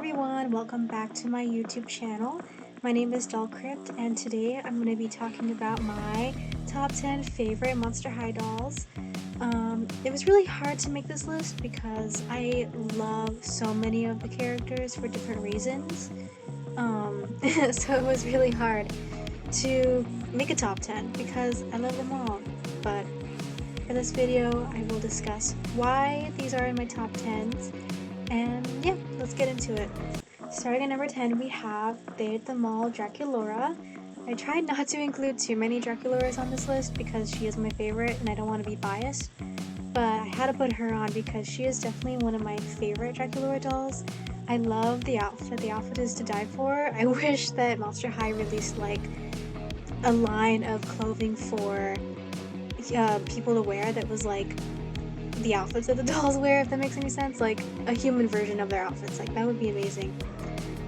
everyone, welcome back to my YouTube channel. My name is Dollcrypt and today I'm going to be talking about my top 10 favorite Monster High dolls. It was really hard to make this list because I love so many of the characters for different reasons. So it was really hard to make a top 10 because I love them all. But for this video I will discuss why these are in my top 10s. And yeah, let's get into it. Starting at number 10, we have They the Mall Draculaura. I tried not to include too many Draculauras on this list because she is my favorite and I don't want to be biased, but I had to put her on because she is definitely one of my favorite Draculaura dolls. I love the outfit. The outfit is to die for. I wish that Monster High released like a line of clothing for people to wear that was like the outfits that the dolls wear, if that makes any sense, like a human version of their outfits. Like that would be amazing.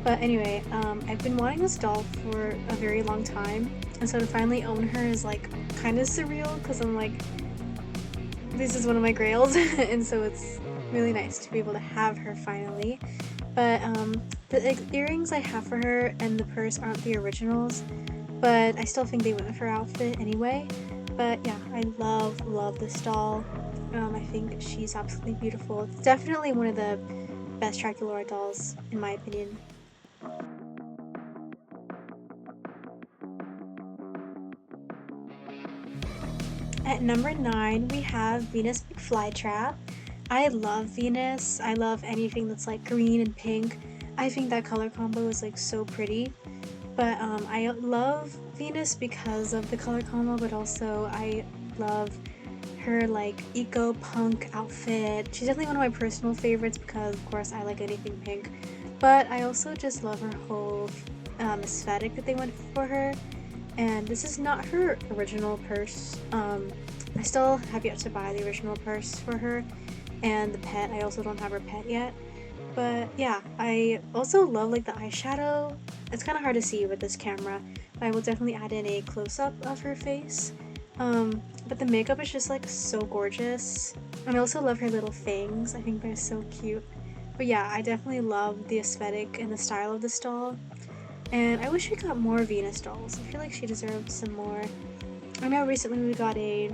But anyway, I've been wanting this doll for a very long time, and so to finally own her is like kind of surreal because I'm like, this is one of my grails, and so it's really nice to be able to have her finally. But the earrings I have for her and the purse aren't the originals, but I still think they went with her outfit anyway. But yeah, I love this doll. I think she's absolutely beautiful. It's definitely one of the best Draculaura dolls, in my opinion. At number 9, we have Venus McFlytrap. I love Venus. I love anything that's like green and pink. I think that color combo is like so pretty. But I love Venus because of the color combo, but also I love her like eco punk outfit. She's definitely one of my personal favorites because of course I like anything pink, but I also just love her whole aesthetic that they went for her. And this is not her original purse. I still have yet to buy the original purse for her, and the pet. I also don't have her pet yet. But yeah, I also love like the eyeshadow. It's kind of hard to see with this camera, but I will definitely add in a close-up of her face. But the makeup is just like so gorgeous. And I also love her little fangs. I think they're so cute. But yeah, I definitely love the aesthetic and the style of this doll. And I wish we got more Venus dolls. I feel like she deserved some more. I know recently we got a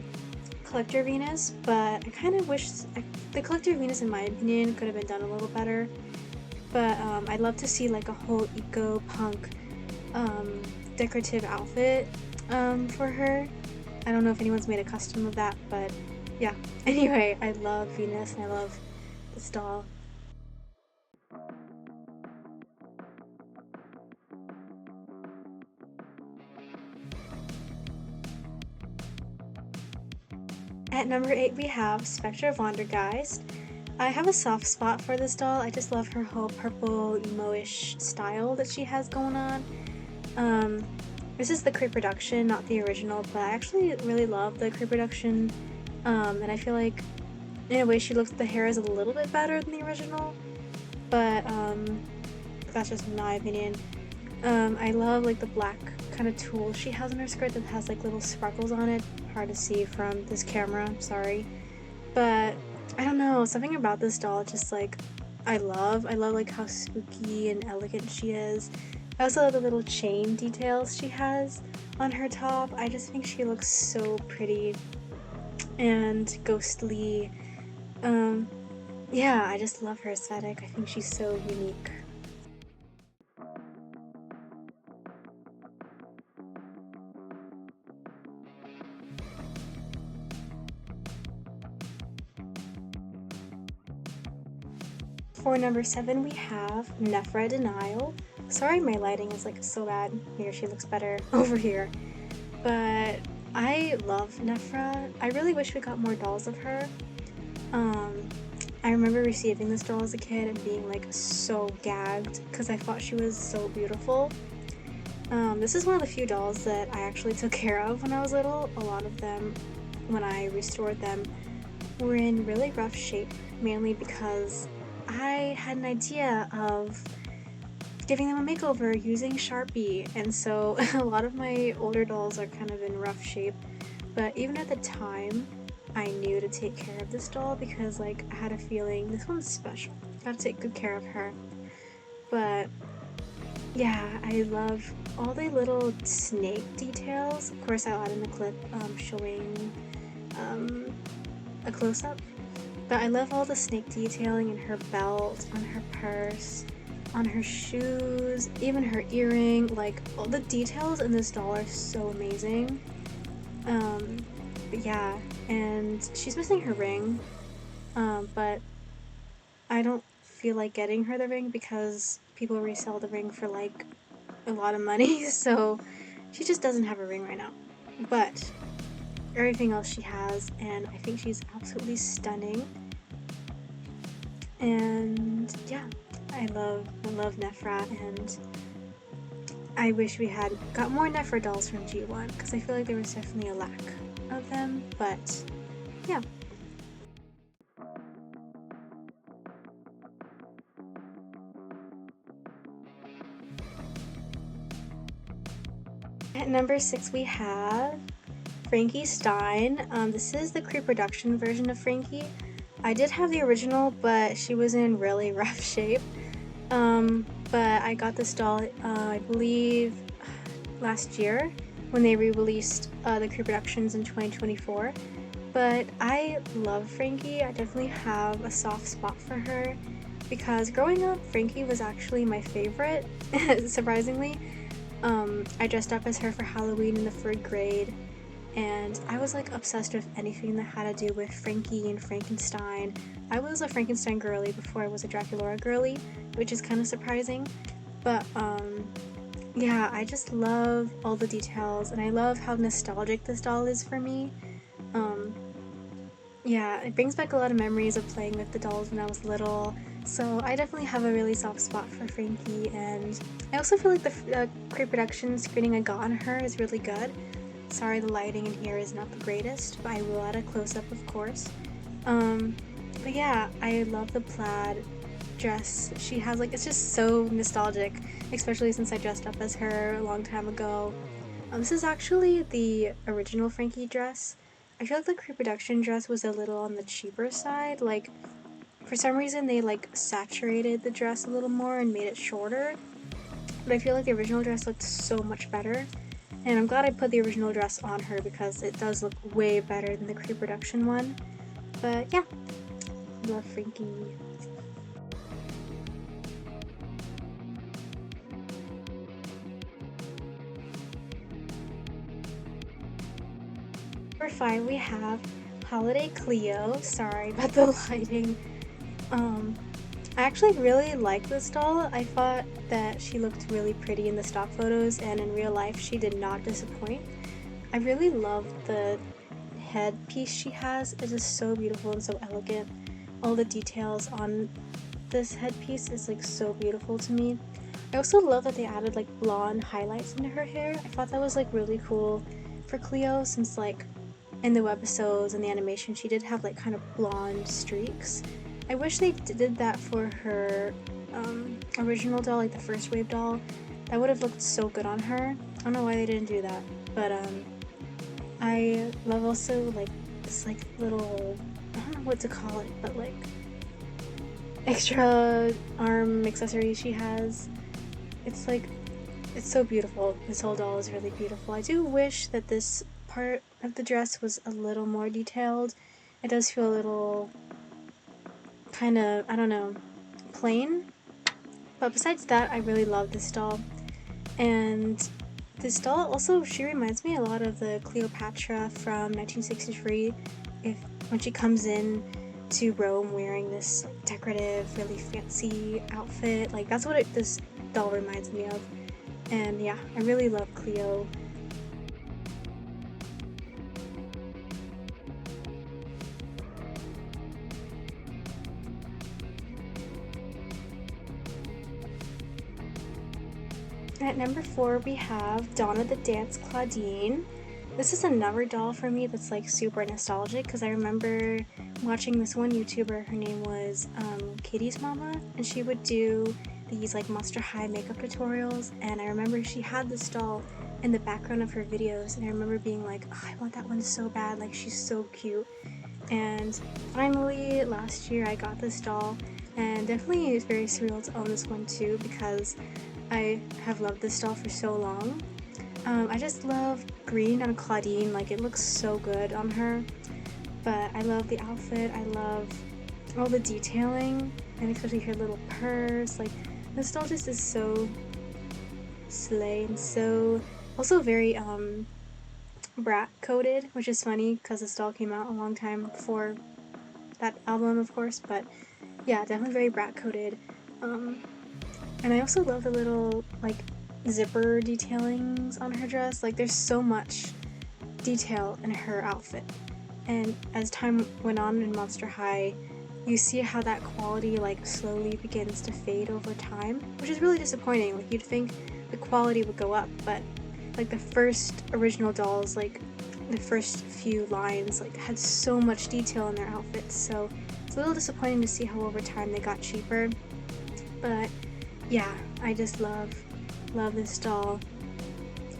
Collector Venus, but I kind of wish the Collector Venus, in my opinion, could have been done a little better. But I'd love to see like a whole eco punk decorative outfit for her. I don't know if anyone's made a custom of that, but yeah. Anyway, I love Venus and I love this doll. At number 8, we have Spectre Vondergeist. I have a soft spot for this doll. I just love her whole purple emo-ish style that she has going on. This is the Creeproduction, not the original, but I actually really love the Creeproduction. And I feel like in a way the hair is a little bit better than the original, but that's just my opinion. I love like the black kind of tulle she has in her skirt that has like little sparkles on it. Hard to see from this camera, I'm sorry. But I don't know, something about this doll just like I love like how spooky and elegant she is. I also love the little chain details she has on her top. I just think she looks so pretty and ghostly. Yeah, I just love her aesthetic. I think she's so unique. For number 7, we have Nephra Denial. Sorry my lighting is like so bad. Here, she looks better over here. But I love Nephra. I really wish we got more dolls of her. I remember receiving this doll as a kid and being like so gagged because I thought she was so beautiful. This is one of the few dolls that I actually took care of when I was little. A lot of them, when I restored them, were in really rough shape, mainly because I had an idea of giving them a makeover using Sharpie, and so a lot of my older dolls are kind of in rough shape. But even at the time, I knew to take care of this doll because like I had a feeling this one's special. Gotta take good care of her. But yeah, I love all the little snake details. Of course, I'll add in a clip showing um, a close-up. But I love all the snake detailing in her belt, on her purse, on her shoes, even her earring. Like, all the details in this doll are so amazing. But yeah, and she's missing her ring, but I don't feel like getting her the ring because people resell the ring for like a lot of money, so she just doesn't have a ring right now. But everything else she has, and I think she's absolutely stunning. And yeah, I love Nefra, and I wish we had got more Nefra dolls from G1 because I feel like there was definitely a lack of them, but yeah. At number 6 we have Frankie Stein. This is the pre-production version of Frankie. I did have the original, but she was in really rough shape. But I got this doll, I believe, last year when they re-released the pre-productions in 2024. But I love Frankie. I definitely have a soft spot for her because growing up, Frankie was actually my favorite, surprisingly. I dressed up as her for Halloween in the 3rd grade, and I was like obsessed with anything that had to do with Frankie and Frankenstein. I was a Frankenstein girly before I was a Draculaura girly, which is kind of surprising. But yeah, I just love all the details, and I love how nostalgic this doll is for me. Um, yeah, it brings back a lot of memories of playing with the dolls when I was little, so I definitely have a really soft spot for Frankie, and I also feel like the pre-production screening I got on her is really good. Sorry the lighting in here is not the greatest, but I will add a close-up, of course. But yeah, I love the plaid dress she has. Like, it's just so nostalgic, especially since I dressed up as her a long time ago. This is actually the original Frankie dress. I feel like the pre-production dress was a little on the cheaper side. Like, for some reason they like saturated the dress a little more and made it shorter. But I feel like the original dress looked so much better. And I'm glad I put the original dress on her because it does look way better than the pre-production one. But yeah, love Frankie. Number 5 we have Holiday Cleo. Sorry about the lighting. I actually really like this doll. I thought that she looked really pretty in the stock photos, and in real life she did not disappoint. I really love the headpiece she has. It is so beautiful and so elegant. All the details on this headpiece is like so beautiful to me. I also love that they added like blonde highlights into her hair. I thought that was like really cool for Cleo, since like in the webisodes and the animation she did have like kind of blonde streaks. I wish they did that for her original doll, like the first wave doll. That would have looked so good on her. I don't know why they didn't do that, but I love also like this like little, I don't know what to call it, but like extra arm accessory she has. It's like, it's so beautiful. This whole doll is really beautiful. I do wish that this part of the dress was a little more detailed. It does feel a little kind of, I don't know, plain. But besides that, I really love this doll. And this doll also, she reminds me a lot of the Cleopatra from 1963. When she comes in to Rome wearing this decorative, really fancy outfit, like that's what this doll reminds me of. And yeah, I really love Cleo. At number 4 we have Donna the Dance Claudine. This is another doll for me that's like super nostalgic because I remember watching this one YouTuber, her name was Katie's Mama, and she would do these like Monster High makeup tutorials, and I remember she had this doll in the background of her videos, and I remember being like, oh, I want that one so bad, like she's so cute. And finally last year I got this doll. and definitely it's very surreal to own this one too because I have loved this doll for so long. I just love green on Claudine, like it looks so good on her, but I love the outfit, I love all the detailing, and especially her little purse. Like, this doll just is so slay and so also very brat coded, which is funny because this doll came out a long time before that album, of course, but yeah, definitely very brat coded. And I also love the little like zipper detailings on her dress. Like, there's so much detail in her outfit, and as time went on in Monster High, you see how that quality like slowly begins to fade over time, which is really disappointing. Like, you'd think the quality would go up, but like the first original dolls, like the first few lines, like had so much detail in their outfits, so it's a little disappointing to see how over time they got cheaper. But yeah, I just love this doll,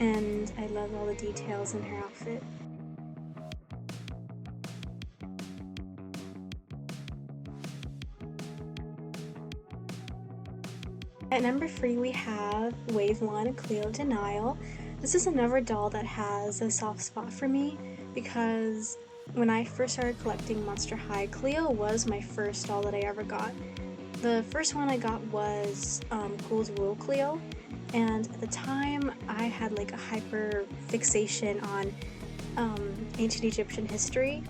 and I love all the details in her outfit. At number 3 we have Wave 1 Cleo Denial. This is another doll that has a soft spot for me because when I first started collecting Monster High, Cleo was my first doll that I ever got. The first one I got was Ghoul's Rule Cleo, and at the time I had like a hyper fixation on ancient Egyptian history,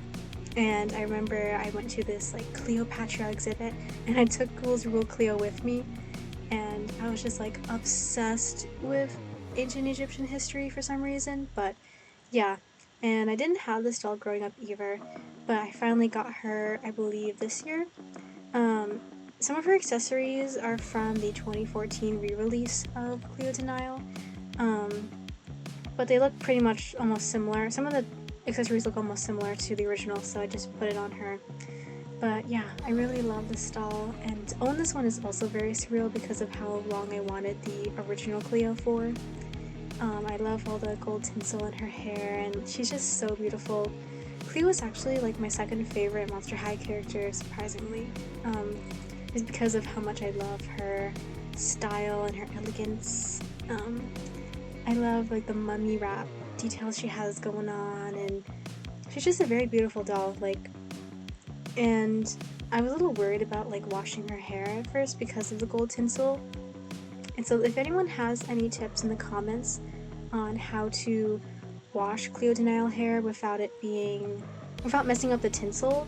and I remember I went to this like Cleopatra exhibit and I took Ghoul's Rule Cleo with me, and I was just like obsessed with ancient Egyptian history for some reason. But yeah, and I didn't have this doll growing up either, but I finally got her, I believe, this year. Some of her accessories are from the 2014 re-release of Cleo Denial, but they look pretty much almost similar. Some of the accessories look almost similar to the original, so I just put it on her. But yeah, I really love this doll, and to own this one is also very surreal because of how long I wanted the original Cleo for. I love all the gold tinsel in her hair, and she's just so beautiful. Cleo is actually like my second favorite Monster High character, surprisingly. Is because of how much I love her style and her elegance. I love like the mummy wrap details she has going on, and she's just a very beautiful doll. Like, and I was a little worried about like washing her hair at first because of the gold tinsel. And so if anyone has any tips in the comments on how to wash Cleo Denial hair without messing up the tinsel,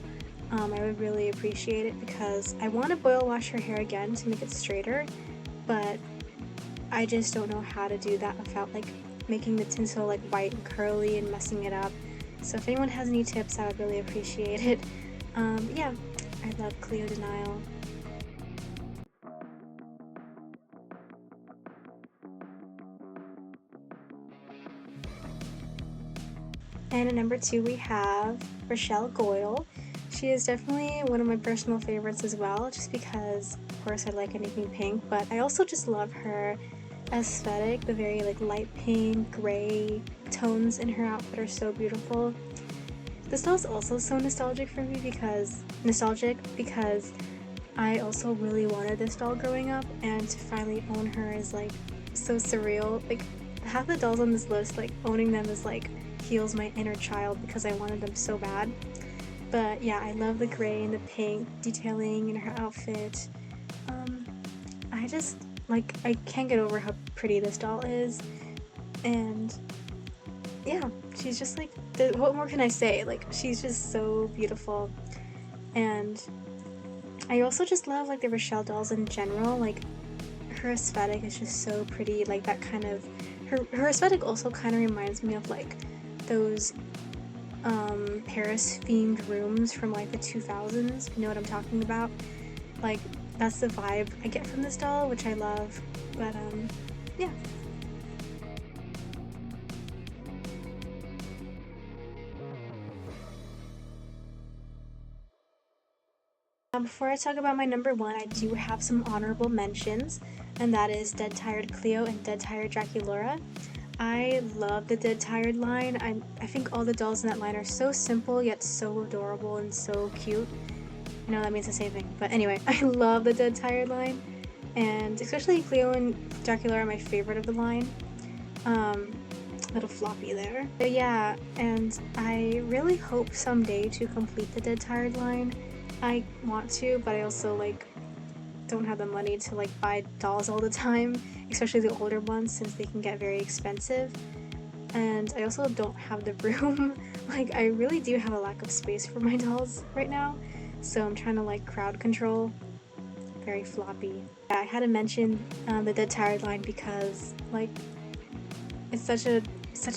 I would really appreciate it because I want to boil wash her hair again to make it straighter, but I just don't know how to do that without like making the tinsel like white and curly and messing it up. So if anyone has any tips, I would really appreciate it. Yeah, I love Cleo Denial. And at number 2 we have Rochelle Goyle. She is definitely one of my personal favorites as well, just because, of course, I like anything pink, but I also just love her aesthetic. The very like light pink, gray tones in her outfit are so beautiful. This doll is also so nostalgic for me because I also really wanted this doll growing up, and to finally own her is like so surreal. Like, half the dolls on this list, like owning them is like heals my inner child because I wanted them so bad. But yeah, I love the gray and the pink detailing in her outfit. I just like, I can't get over how pretty this doll is, and yeah, she's just like, what more can I say? Like, she's just so beautiful. And I also just love like the Rochelle dolls in general. Like, her aesthetic is just so pretty. Like, that kind of her aesthetic also kind of reminds me of like those Paris themed rooms from like the 2000s. You know what I'm talking about? Like, that's the vibe I get from this doll, which I love. But yeah. Before I talk about my number 1, I do have some honorable mentions, and that is Dead Tired Cleo and Dead Tired Draculaura. I love the Dead Tired line. I think all the dolls in that line are so simple yet so adorable and so cute. I know that means the same thing, but anyway, I love the Dead Tired line, and especially Cleo and Dracula are my favorite of the line. Little floppy there. But yeah, and I really hope someday to complete the Dead Tired line. I want to, but I also like don't have the money to like buy dolls all the time, especially the older ones, since they can get very expensive. And I also don't have the room. Like, I really do have a lack of space for my dolls right now, so I'm trying to like crowd control. Very floppy. Yeah, I had to mention the Dead Tired line because like it's such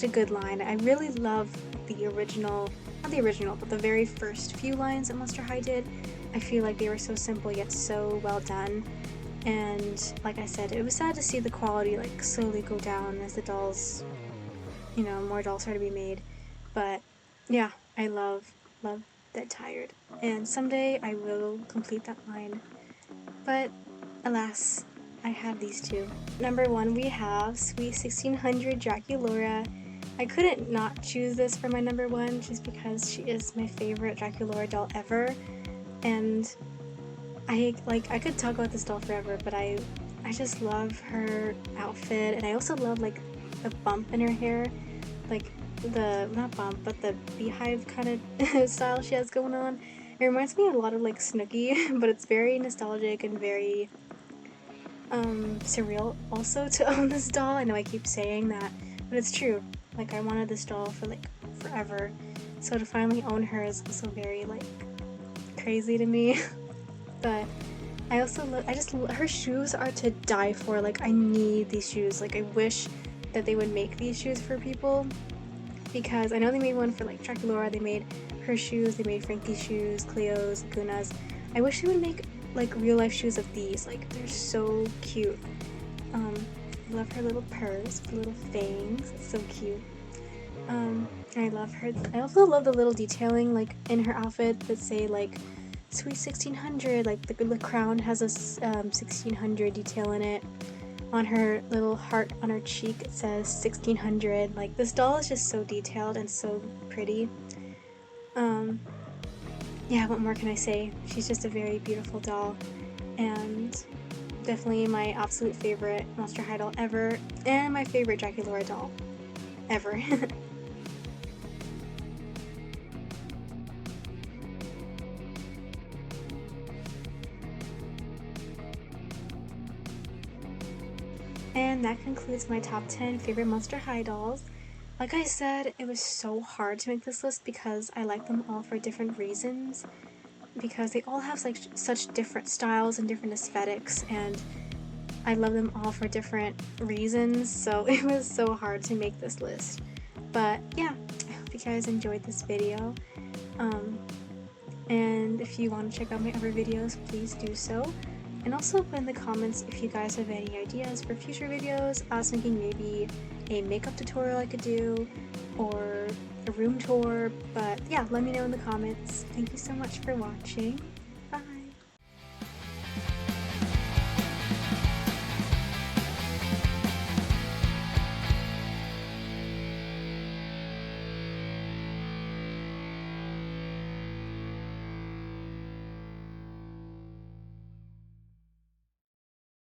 a good line. I really love the original, not the original, but the very first few lines that Monster High did. I feel like they were so simple yet so well done. And like I said, it was sad to see the quality like slowly go down as the dolls, you know, more dolls started to be made. But yeah, I love Dead Tired. And someday I will complete that line. But alas, I have these two. Number 1, we have Sweet 1600 Draculaura. I couldn't not choose this for my number 1 just because she is my favorite Draculaura doll ever. And I could talk about this doll forever, but I just love her outfit, and I also love like the bump in her hair, like the, not bump, but the beehive kind of style she has going on. It reminds me a lot of like Snooki, but it's very nostalgic and very surreal also to own this doll. I know I keep saying that, but it's true. Like, I wanted this doll for like forever, so to finally own her is also very like crazy to me. But I also her shoes are to die for. Like, I need these shoes. Like, I wish that they would make these shoes for people, because I know they made one for like Draculaura, they made her shoes, they made Frankie's shoes, Cleo's, Luna's. I wish they would make like real life shoes of these. Like, they're so cute. I love her little purse with little fangs. It's so cute. I love her. I also love the little detailing like in her outfit that say like Sweet 1600. Like the crown has a 1600 detail in it. On her little heart on her cheek it says 1600. Like, this doll is just so detailed and so pretty. Yeah, what more can I say? She's just a very beautiful doll, and definitely my absolute favorite Monster High doll ever, and my favorite Draculaura doll ever. And that concludes my top 10 favorite Monster High dolls. Like I said, it was so hard to make this list because I like them all for different reasons. Because they all have like such different styles and different aesthetics, and I love them all for different reasons, so it was so hard to make this list. But yeah, I hope you guys enjoyed this video. And if you want to check out my other videos, please do so. And also put in the comments if you guys have any ideas for future videos. I was thinking maybe a makeup tutorial I could do, or a room tour, but yeah, let me know in the comments. Thank you so much for watching.